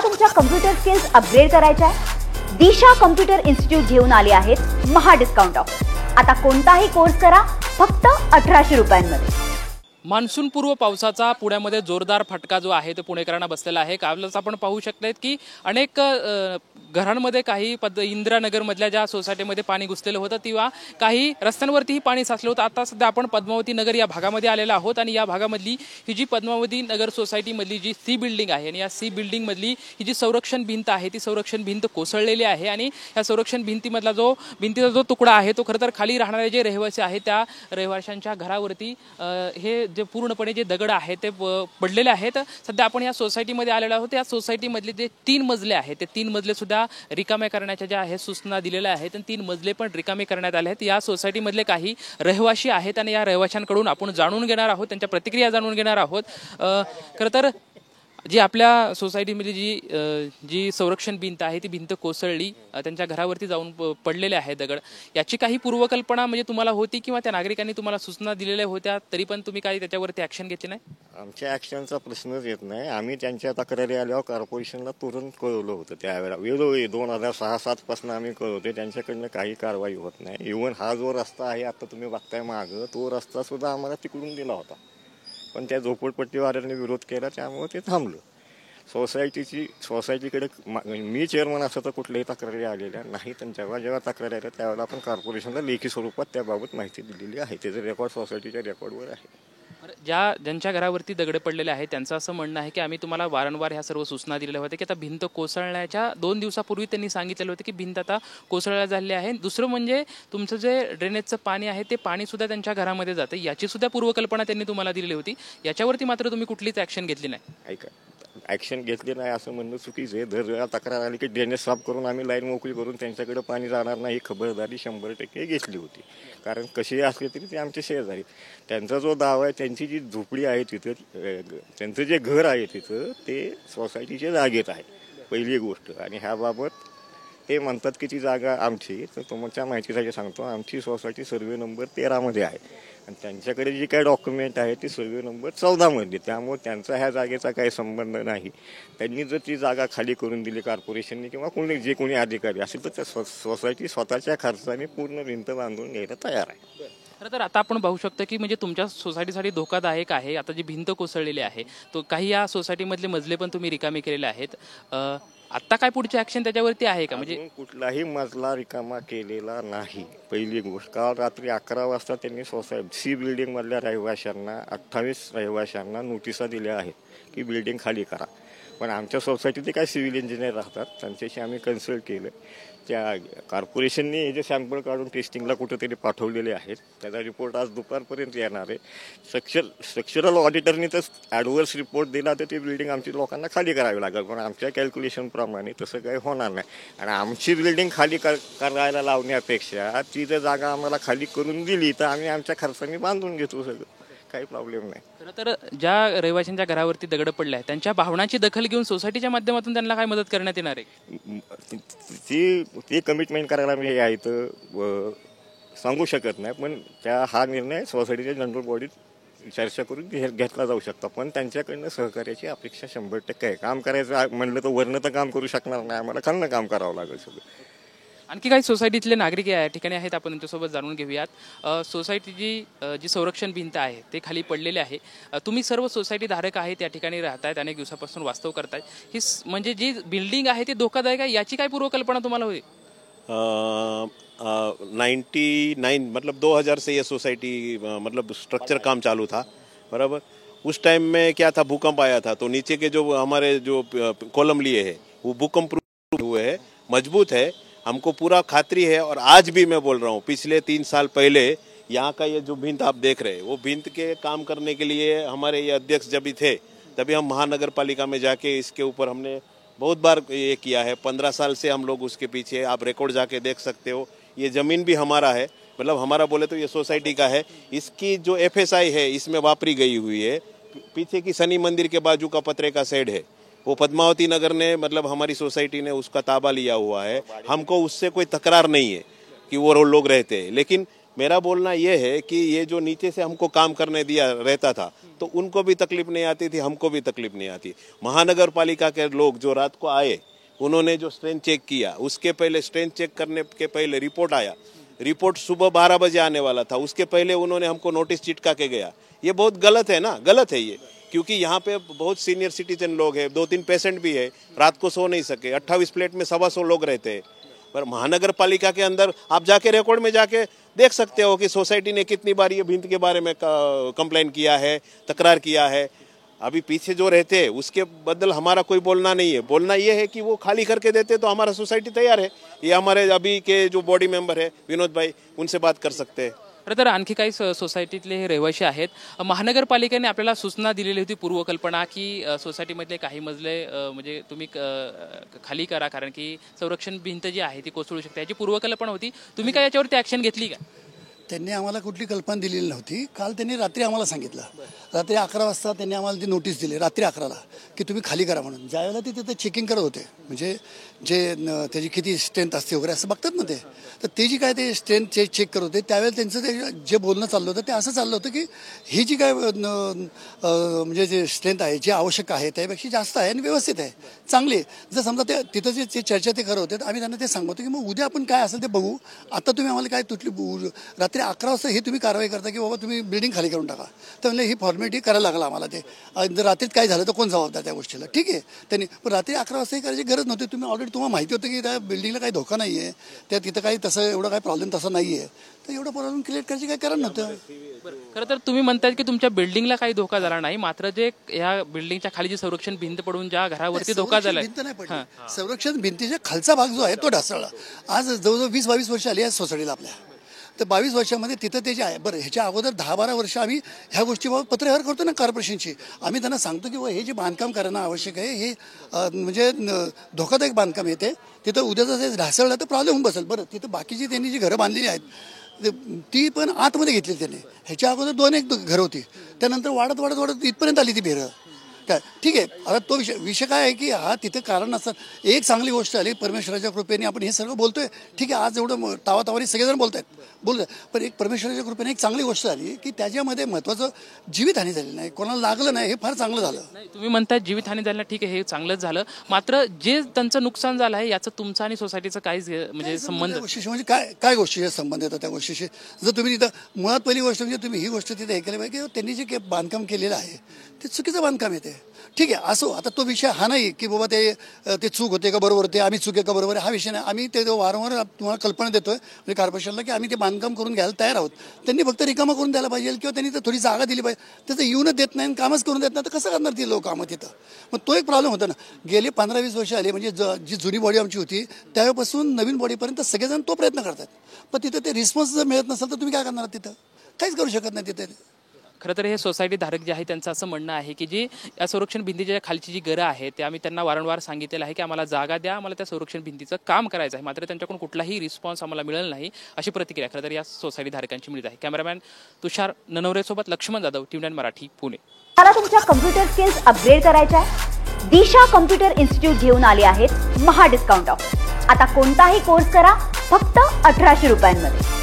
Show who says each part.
Speaker 1: तुमच्या computer skills upgrade करायच्या आहे? दिशा कम्प्युटर इन्स्टिट्यूट घेऊन आले आहेत महा डिस्काउंट ऑफर। आता कोणताही कोर्स करा फक्त 1800 रुपयांमध्ये।
Speaker 2: मान्सून पूर्व पावसाचा पुण्यामध्ये जोरदार फटका जो आहे तो पुणेकरांना बसलेला आहे। कालच आपण पाहू शकतायत की अनेक घरांमध्ये काही इंदिरानगरमधल्या ज्या सोसायटीमध्ये पाणी घुसलेलं होतं तेव्हा काही रस्त्यांवरतीही पाणी साचलं होतं। आता सध्या आपण पद्मावती नगर या भागामध्ये आलेलो आहोत आणि या भागामधली ही जी पद्मावती नगर सोसायटीमधली जी सी बिल्डिंग आहे आणि या सी बिल्डिंगमधली ही जी संरक्षण भिंत आहे ती संरक्षण भिंत कोसळलेली आहे आणि या संरक्षण भिंतीमधला भिंतीचा जो तुकडा आहे तो खरं तर खाली राहणारे जे रहिवासी आहेत त्या रहिवाशांच्या घरावरती हे जे पूर्णपणे जे दगड आहेत ते पडलेले आहेत। सध्या आपण या सोसायटीमध्ये आलेलो आहोत। या सोसायटीमधले जे 3 मजले आहेत ते 3 मजले सुद्धा रिकामे करण्याच्या ज्या आहेत सूचना दिलेल्या आहेत आणि 3 मजले पण रिकामे करण्यात आले आहेत। या सोसायटीमधले काही रहिवासी आहेत आणि या रहिवाशांकडून आपण जाणून घेणार आहोत, त्यांच्या प्रतिक्रिया जाणून घेणार आहोत। खरं तर जी आपल्या सोसायटीमध्ये जी संरक्षण भिंत आहे ती भिंत कोसळली, त्यांच्या घरावरती जाऊन पडलेले आहे दगड। याची काही पूर्वकल्पना म्हणजे तुम्हाला होती किंवा त्या नागरिकांनी तुम्हाला सूचना दिलेल्या होत्या तरी पण तुम्ही काही त्याच्यावरती ऍक्शन घेतली नाही?
Speaker 3: आमच्या ऍक्शनचा प्रश्नच येत नाही। आम्ही त्यांच्या तक्रारी आल्यावर कॉर्पोरेशनला तुरंत कळवलं होतं। त्यावेळेला वेळोवेळी 2006-07 पासून आम्ही कळवते, त्यांच्याकडनं काही कारवाई होत नाही। इव्हन हा जो रस्ता आहे आता तुम्ही बघताय मागं, तो रस्ता सुद्धा आम्हाला तिकडून दिला होता पण त्या झोपडपट्टीवाल्यांनी विरोध केला त्यामुळे ते थांबलं। सोसायटीकडे मी चेअरमन असं तर कुठल्याही तक्रारी आलेल्या नाही। जेव्हा तक्रारी आल्या त्यावेळेला आपण कॉर्पोरेशनला लेखी स्वरूपात त्याबाबत माहिती दिलेली आहे। त्याचं रेकॉर्ड सोसायटीच्या रेकॉर्डवर आहे।
Speaker 2: ज्यांच्या घरावरती दगड पडलेले आहेत त्यांचं असं म्हणणं आहे की आम्ही तुम्हाला वारंवार ह्या सर्व सूचना दिलेल्या होत्या की आता भिंत कोसळण्याच्या 2 दिवसापूर्वी त्यांनी सांगितलेलं होतं की भिंत आता कोसळल्या झालेली आहे। दुसरं म्हणजे तुमचं जे ड्रेनेजचं पाणी आहे ते पाणी सुद्धा त्यांच्या घरामध्ये जातं, याची सुद्धा पूर्वकल्पना त्यांनी तुम्हाला दिलेली होती। याच्यावरती मात्र तुम्ही कुठलीच ऍक्शन घेतली नाही।
Speaker 3: ऐका, ऍक्शन घेतली नाही असं म्हणणं चुकीचं आहे। दर तक्रार आली की ड्रेनेज साफ करून आम्ही लाईन मोकळी करून त्यांच्याकडे पाणी जाणार नाही खबरदारी 100% घेतली होती। कारण कशी असली तरी ते आमचे शेजारी, त्यांचा जो दावा आहे, त्यांची जी झोपडी आहे तिथं, त्यांचं जे घर आहे तिथं ते सोसायटीच्या जागेत आहे पहिली गोष्ट। आणि ह्याबाबत ते म्हणतात की ती जागा आमची, तर तुमच्या माहितीसाठी सांगतो आमची सोसायटी सर्वे नंबर 13 मध्ये आहे आणि त्यांच्याकडे जी काही डॉक्युमेंट आहे ती सर्वे नंबर 14 मध्ये, त्यामुळे त्यांचा ह्या जागेचा काही संबंध नाही। त्यांनी जर ती जागा खाली करून दिली कॉर्पोरेशनने किंवा कोणी अधिकारी असेल तर त्या सोसायटी स्वतःच्या खर्चाने पूर्ण भिंत बांधून घ्यायला तयार आहे।
Speaker 2: खरं तर आता आपण पाहू शकतो की म्हणजे तुमच्या सोसायटीसाठी धोकादायक आहे। आता जी भिंत कोसळलेली आहे तो काही या सोसायटीमधले मजले पण तुम्ही रिकामे केलेले आहेत। आता काय पुढची ऍक्शन त्याच्यावरती आहे का? म्हणजे
Speaker 3: कुठलाही मजला रिकामा केलेला नाही पहिली गोष्ट। काल रात्री 11 वाजता त्यांनी सी बिल्डिंग मधल्या रहिवाशांना 28 रहिवाशांना नोटिसा दिल्या आहेत की बिल्डिंग खाली करा। पण आमच्या सोसायटीत काय सिव्हिल इंजिनियर राहतात, त्यांच्याशी आम्ही कन्सल्ट केलं। त्या कॉर्पोरेशनने हे जे सॅम्पल काढून टेस्टिंगला कुठेतरी पाठवलेले आहेत, त्याचा रिपोर्ट आज दुपारपर्यंत येणार आहे। स्ट्रक्चरल ऑडिटरनी तर ॲडव्हर्स रिपोर्ट दिला तर ती बिल्डिंग आमची लोकांना खाली करावी लागेल, पण आमच्या कॅल्क्युलेशनप्रमाणे तसं काही होणार नाही। आणि आमची बिल्डिंग खाली करायला लावण्यापेक्षा ती जर जागा आम्हाला खाली करून दिली तर आम्ही आमच्या खर्चाने बांधून घेतो, सगळं काही प्रॉब्लेम नाही।
Speaker 2: खरं तर ज्या रहिवाशांच्या घरावरती दगड पडले आहेत त्यांच्या भावनांची दखल घेऊन सोसायटीच्या माध्यमातून त्यांना काय मदत करण्यात येणार आहे?
Speaker 3: ती कमिटमेंट करायला मी हे तर सांगू शकत नाही, पण हा निर्णय सोसायटीच्या जनरल बॉडीत चर्चा करून घेतला जाऊ शकतो। पण त्यांच्याकडनं सहकार्याची अपेक्षा 100% आहे। काम करायचं म्हणलं तर वरनं तर काम करू शकणार नाही, आम्हाला खालनं काम करावं लागेल सगळं।
Speaker 2: आणखी काही सोसायटीतले नागरिक या ठिकाणी आहेत, आपण त्यांच्यासोबत जाणून घेऊयात। सोसायटीची जी संरक्षण भिंत आहे ते खाली पडलेले आहे। तुम्ही सर्व सोसायटी धारक आहेत, या ठिकाणी राहतायत, अनेक दिवसापासून वास्तव करतायत। ही म्हणजे जी बिल्डिंग आहे ती धोकादायक आहे, याची काय पूर्वकल्पना तुम्हाला होती?
Speaker 4: 99 मतलब 2000 से ये सोसाइटी मतलब स्ट्रक्चर काम चालू था, बराबर। उस टाइम में क्या था, भूकंप आया था तो नीचे के जो हमारे जो कॉलम लिए हैं वो भूकंप प्रूफ हुए हैं, मजबूत है, हमको पूरा खातरी है। और आज भी मैं बोल रहा हूँ, पिछले 3 साल पहले यहाँ का ये जो भिंत आप देख रहे हैं वो भिंत के काम करने के लिए हमारे ये अध्यक्ष जब भी थे तभी हम महानगर पालिका में जाके इसके ऊपर हमने बहुत बार ये किया है। 15 साल से हम लोग उसके पीछे, आप रिकॉर्ड जाके देख सकते हो। ये ज़मीन भी हमारा है, मतलब हमारा बोले तो ये सोसाइटी का है। इसकी जो FSI है इसमें वापरी गई हुई है। पीछे की शनि मंदिर के बाजू का पतरे का शेड है, वो पद्मावती नगर ने मतलब हमारी सोसाइटी ने उसका ताबा लिया हुआ है। हमको उससे कोई तकरार नहीं है कि वो लोग रहते हैं, लेकिन मेरा बोलना ये है कि ये जो नीचे से हमको काम करने दिया रहता था तो उनको भी तकलीफ नहीं आती थी, हमको भी तकलीफ नहीं आती। महानगर पालिका के लोग जो रात को आए, उन्होंने जो स्ट्रेंथ चेक किया, उसके पहले स्ट्रेंथ चेक करने के पहले रिपोर्ट आया, रिपोर्ट सुबह 12 बजे आने वाला था, उसके पहले उन्होंने हमको नोटिस चिटका के गया। ये बहुत गलत है ना, गलत है ये, क्योंकि यहाँ पे बहुत सीनियर सिटीजन लोग हैं, 2-3 पेशेंट भी है, रात को सो नहीं सके। 28 फ्लैट में 125 लोग रहते हैं। पर महानगर पालिका के अंदर आप जाके रिकॉर्ड में जाके देख सकते हो कि सोसाइटी ने कितनी बार ये भिंत के बारे में कंप्लेन किया है, तकरार किया है। अभी पीछे जो रहते हैं उसके बदल हमारा कोई बोलना नहीं है। बोलना ये है कि वो खाली करके देते तो हमारा सोसाइटी तैयार है। ये हमारे अभी के जो बॉडी मेंबर है विनोद भाई, उनसे बात कर सकते हैं।
Speaker 2: खरं तर आणखी काही सोसायटीतले हे रहिवासी आहेत। महानगरपालिकेने आपल्याला सूचना दिलेली होती, पूर्वकल्पना, की सोसायटीमधले काही मजले म्हणजे तुम्ही खाली करा, कारण की संरक्षण भिंत जी आहे ती कोसळू शकते, याची पूर्वकल्पना होती। तुम्ही काय याच्यावरती ॲक्शन घेतली का?
Speaker 5: त्यांनी आम्हाला कुठली कल्पना दिलेली नव्हती। काल त्यांनी रात्री आम्हाला सांगितलं, रात्री 11 वाजता त्यांनी आम्हाला ती नोटीस दिली, रात्री 11ला, की तुम्ही खाली करा म्हणून। ज्यावेळेला ते तिथे चेकिंग करत होते, म्हणजे जे त्याची किती स्ट्रेंथ असते वगैरे असं बघतात ना ते, तर ते जी काय ते स्ट्रेंथ चेक करत होते त्यावेळेला त्यांचं ते जे बोलणं चाललं होतं ते असं चाललं होतं की ही जी काय म्हणजे जे स्ट्रेंथ आहे, जे आवश्यक आहे त्यापेक्षा जास्त आहे आणि व्यवस्थित आहे, चांगली आहे। जर समजा ते तिथं जे चर्चा ते करत होते, आम्ही त्यांना ते सांगतो की मग उद्या आपण काय असेल ते बघू, आता तुम्ही आम्हाला काय तुटली रात्री 11 वाजता हे तुम्ही कारवाई करता की बाबा तुम्ही बिल्डिंग खाली करून टाका, तर म्हणजे ही फॉर्मॅलिटी करायला लागला आम्हाला। ते जर रात्रीत काय झालं तर कोण जबाबदार त्या गोष्टीला? ठीक आहे, त्यांनी पण रात्री 11 वाजता ही करायची गरज नव्हती। तुम्ही ऑलरेडी तुम्हाला माहिती होतं की त्या बिल्डिंगला काही धोका नाही आहे, त्या तिथं काही तसं एवढं काही प्रॉब्लेम तसा नाही आहे, तर एवढं प्रॉब्लेम क्रिएट करायची काही कारण नव्हतं।
Speaker 2: खरं तर तुम्ही म्हणताय की तुमच्या बिल्डिंगला काही धोका झाला नाही, मात्र जे ह्या बिल्डिंगच्या खाली जी संरक्षण भिंत पडून ज्या घरावरती धोका झालाय,
Speaker 5: भिंत नाही पडली, संरक्षण भिंतीच्या खालचा भाग जो आहे तो ढासळला। आज जवळजवळ 20-22 वर्ष आली आहे सोसायटीला आपल्या, तर 22 वर्षामध्ये तिथं ते जे आहे, बरं ह्याच्या अगोदर 10-12 वर्ष आम्ही ह्या गोष्टीबाबत पत्रव्यवहार करतो ना कॉर्पोरेशनची। आम्ही त्यांना सांगतो की हे जे बांधकाम करणं आवश्यक आहे, हे म्हणजे धोकादायक बांधकाम येते, तिथं उद्या जर ढासळलं तर प्रॉब्लेम होऊन बसेल। बरं तिथं बाकीची त्यांनी जी घरं बांधलेली आहेत ती पण आतमध्ये घेतली त्याने, ह्याच्या अगोदर 2-1 घरं होती, त्यानंतर वाढत वाढत वाढत इथपर्यंत आली ती भेरं काय। ठीक आहे, आता तो विषय काय आहे की हा तिथे कारण नसतात। एक चांगली गोष्ट आली, परमेश्वराच्या कृपेने आपण हे सगळं बोलतोय, ठीक आहे, आज एवढं तावातावाने सगळेजण बोलतात, पण एक परमेश्वराच्या कृपेने एक चांगली गोष्ट आली की त्याच्यामध्ये महत्त्वाचं जीवितहानी झाली नाही, कोणाला लागलं नाही, हे फार चांगलं झालं।
Speaker 2: तुम्ही म्हणताय जीवितहानी झाली नाही, ठीक आहे, हे चांगलंच झालं, मात्र जे त्यांचं नुकसान झालं आहे याचं तुमचं आणि सोसायटीचं काहीच म्हणजे संबंध
Speaker 5: गोष्टीशी, म्हणजे काय गोष्टीचे संबंध येतात त्या गोष्टीशी? जर तुम्ही तिथं मुळात पहिली गोष्ट म्हणजे तुम्ही ही गोष्ट तिथे हे केली पाहिजे की त्यांनी जे बांधकाम केलेलं आहे ते चुकीचं बांधकाम येते। ठीक आहे, असो, आता तो विषय हा नाही की बाबा ते चूक होते का बरोबर होते, आम्ही चूक आहे का बरोबर आहे, हा विषय नाही। आम्ही ते वारंवार तुम्हाला कल्पना देतोय म्हणजे कॉर्पोरेशनला की आम्ही ते बांधकाम करून घ्यायला तयार आहोत, त्यांनी फक्त रिकामा करून द्यायला पाहिजे किंवा त्यांनी थोडी जागा दिली पाहिजे। त्याचं येऊनच देत नाही, कामच करून देत नाही, तर कसं करणार ती लोक कामं तिथं? मग तो एक प्रॉब्लेम होता ना। गेले 15-20 वर्ष आले, म्हणजे जी जुनी बॉडी आमची होती त्यावेळेपासून नवीन बॉडीपर्यंत सगळेजण तो प्रयत्न करतात, पण तिथं ते रिस्पॉन्स जर मिळत नसेल तर तुम्ही काय करणार? तिथं काहीच करू शकत नाही तिथे।
Speaker 2: खरं तर हे सोसायटी धारक जे आहे त्यांचं असं म्हणणं आहे की जी या संरक्षण भिंतीच्या खालची जी घरं आहे ते आम्ही त्यांना वारंवार सांगितलेलं आहे की आम्हाला जागा द्या, आम्हाला त्या संरक्षण भिंतीचं काम करायचं आहे, मात्र त्यांच्याकडून कुठलाही रिस्पॉन्स आम्हाला मिळाला नाही, अशी प्रतिक्रिया खरं तर या सोसायटी धारकांची मिळत आहे। कॅमेरामॅन तुषार ननवरेसोबत लक्ष्मण जाधव, TV9 मराठी, पुणे।
Speaker 1: मला तुमच्या कम्प्युटर स्किल्स अपग्रेड करायच्या आहे? दिशा कम्प्युटर इन्स्टिट्यूट घेऊन आले आहेत महा डिस्काउंट ऑफर। आता कोणताही कोर्स करा फक्त 1800 रुपयांमध्ये।